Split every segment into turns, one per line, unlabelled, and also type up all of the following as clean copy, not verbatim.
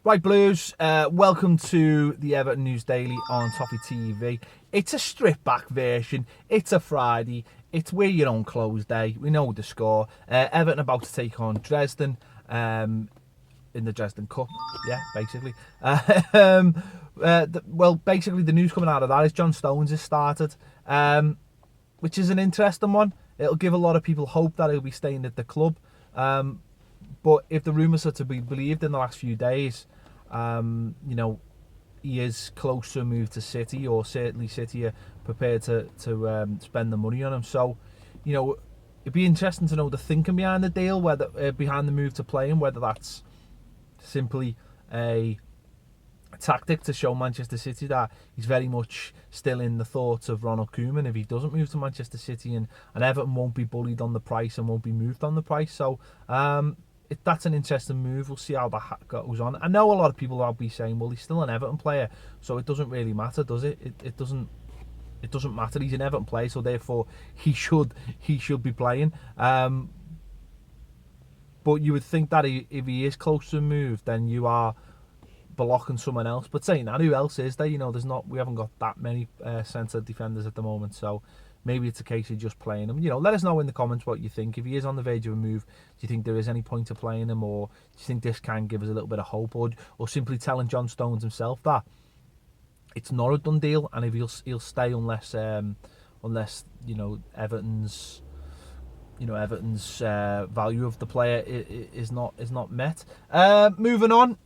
Right, Blues, welcome to the Everton News Daily on Toffee TV. It's a stripped-back version. It's a Friday. It's wear your own clothes day. We know the score. Everton about to take on Dresden in the Dresden Cup. Yeah, basically. Basically, the news coming out of that is John Stones has started, which is an interesting one. It'll give a lot of people hope that he'll be staying at the club. But if the rumours are to be believed in the last few days, he is close to a move to City, or certainly City are prepared to spend the money on him. So, it'd be interesting to know the thinking behind the deal, whether behind the move to play him, whether that's simply a tactic to show Manchester City that he's very much still in the thoughts of Ronald Koeman if he doesn't move to Manchester City, and Everton won't be bullied on the price and won't be moved on the price. So that's an interesting move. We'll see how that goes on. I know a lot of people will be saying, well, he's still an Everton player, so it doesn't really matter, does it? It doesn't matter. He's an Everton player, so therefore he should be playing. But you would think that if he is close to a move, then you are blocking someone else. But saying that, who else is there? We haven't got that many centre defenders at the moment, so maybe it's a case of just playing him. Let us know in the comments what you think. If he is on the verge of a move, do you think there is any point to playing him, or do you think this can give us a little bit of hope, or simply telling John Stones himself that it's not a done deal, and if he'll stay unless Everton's value of the player is not met. Moving on,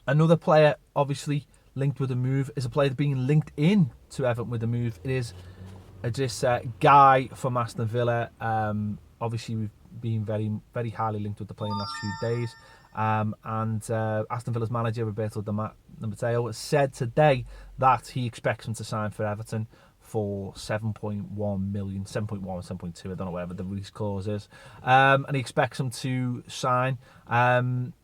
another player obviously linked with a move is a player being linked in to Everton with a move. It is this Gueye from Aston Villa. Obviously, we've been very, very highly linked with the player in the last few days. And Aston Villa's manager, Roberto Di Matteo, said today that he expects him to sign for Everton for 7.1 million, 7.1, 7.2, I don't know whatever the release clause is. And he expects him to sign.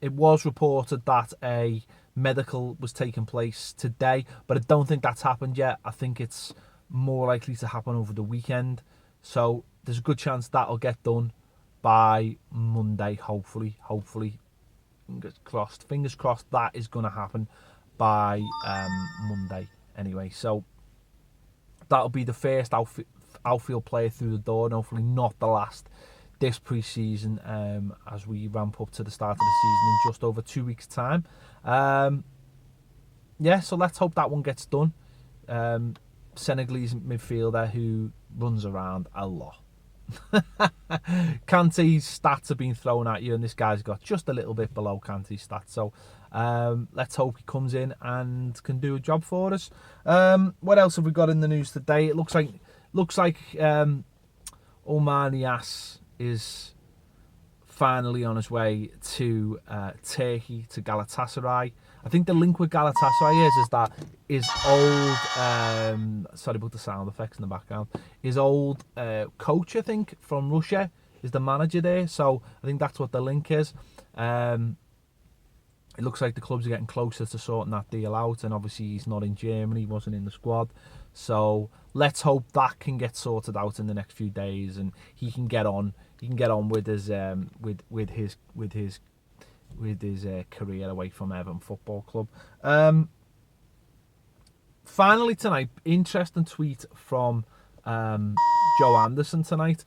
It was reported that a medical was taking place today, but I don't think that's happened yet. I think it's more likely to happen over the weekend. So there's a good chance that'll get done by Monday, hopefully. Fingers crossed that is going to happen by Monday anyway. So that'll be the first outfield player through the door, and hopefully not the last this pre-season, as we ramp up to the start of the season in just over 2 weeks' time. So let's hope that one gets done. Senegalese midfielder who runs around a lot. Kante's stats have been thrown at you, and this guy's got just a little bit below Kante's stats. So let's hope he comes in and can do a job for us. What else have we got in the news today? It looks like Omar Niasse is finally on his way to Turkey, to Galatasaray. I think the link with Galatasaray is that his old, sorry about the sound effects in the background, his old coach, I think, from Russia is the manager there. So I think that's what the link is. It looks like the clubs are getting closer to sorting that deal out, and obviously he's not in Germany, he wasn't in the squad. So let's hope that can get sorted out in the next few days, and he can get on. He can get on with his career away from Everton Football Club. Finally tonight, interesting tweet from Joe Anderson tonight.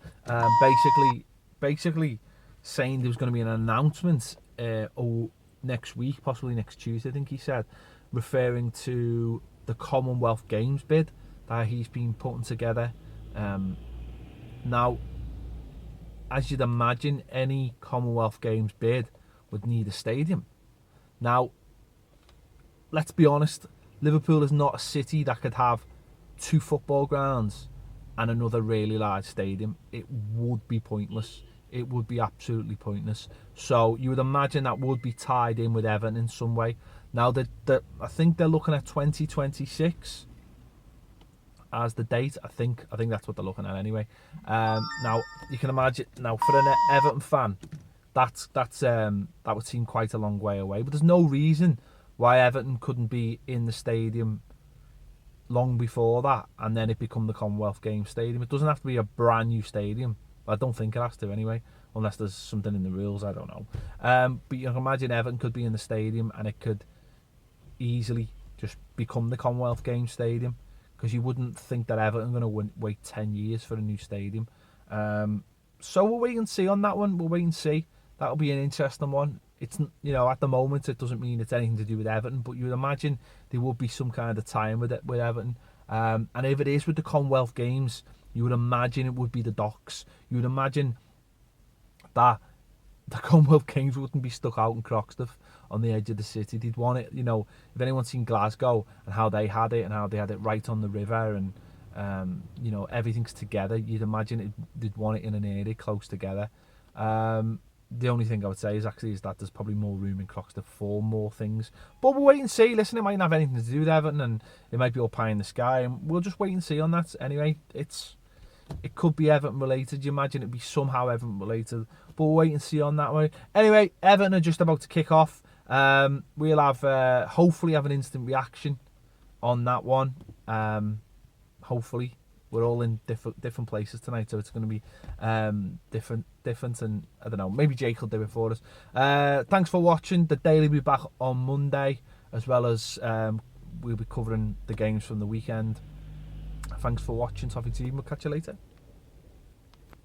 Basically saying there was going to be an announcement next week, possibly next Tuesday, I think he said, referring to the Commonwealth Games bid that he's been putting together. Now, as you'd imagine, any Commonwealth Games bid would need a stadium. Now, let's be honest, Liverpool is not a city that could have 2 football grounds and another really large stadium. It would be pointless. It would be absolutely pointless. So you would imagine that would be tied in with Everton in some way. Now, I think they're looking at 2026 as the date. I think that's what they're looking at anyway. Now you can imagine. Now for an Everton fan, that would seem quite a long way away. But there's no reason why Everton couldn't be in the stadium long before that, and then it become the Commonwealth Games Stadium. It doesn't have to be a brand new stadium. I don't think it has to anyway. unless there's something in the rules, I don't know. But you can imagine Everton could be in the stadium and it could easily just become the Commonwealth Games stadium, because you wouldn't think that Everton are going to wait 10 years for a new stadium. So we'll wait and see on that one. We'll wait and see. That'll be an interesting one. It's, you know, at the moment it doesn't mean it's anything to do with Everton, but you would imagine there would be some kind of tie-in with it with Everton. And if it is with the Commonwealth Games, you would imagine it would be the docks. You would imagine that the Commonwealth Games wouldn't be stuck out in Croxteth on the edge of the city. They'd want it, you know, if anyone's seen Glasgow and how they had it and how they had it right on the river and, you know, everything's together, you'd imagine they'd want it in an area close together. The only thing I would say is that there's probably more room in Croxteth for more things. But we'll wait and see. Listen, it might not have anything to do with Everton and it might be all pie in the sky, and we'll just wait and see on that. Anyway, it could be Everton related. You imagine it'd be somehow Everton related, but we'll wait and see on that one. Anyway, Everton are just about to kick off. We'll have hopefully have an instant reaction on that one. Hopefully, we're all in different places tonight, so it's going to be different, and I don't know, maybe Jake will do it for us. Thanks for watching. The Daily will be back on Monday, as well as we'll be covering the games from the weekend. Thanks for watching Toffee TV. We'll catch you later.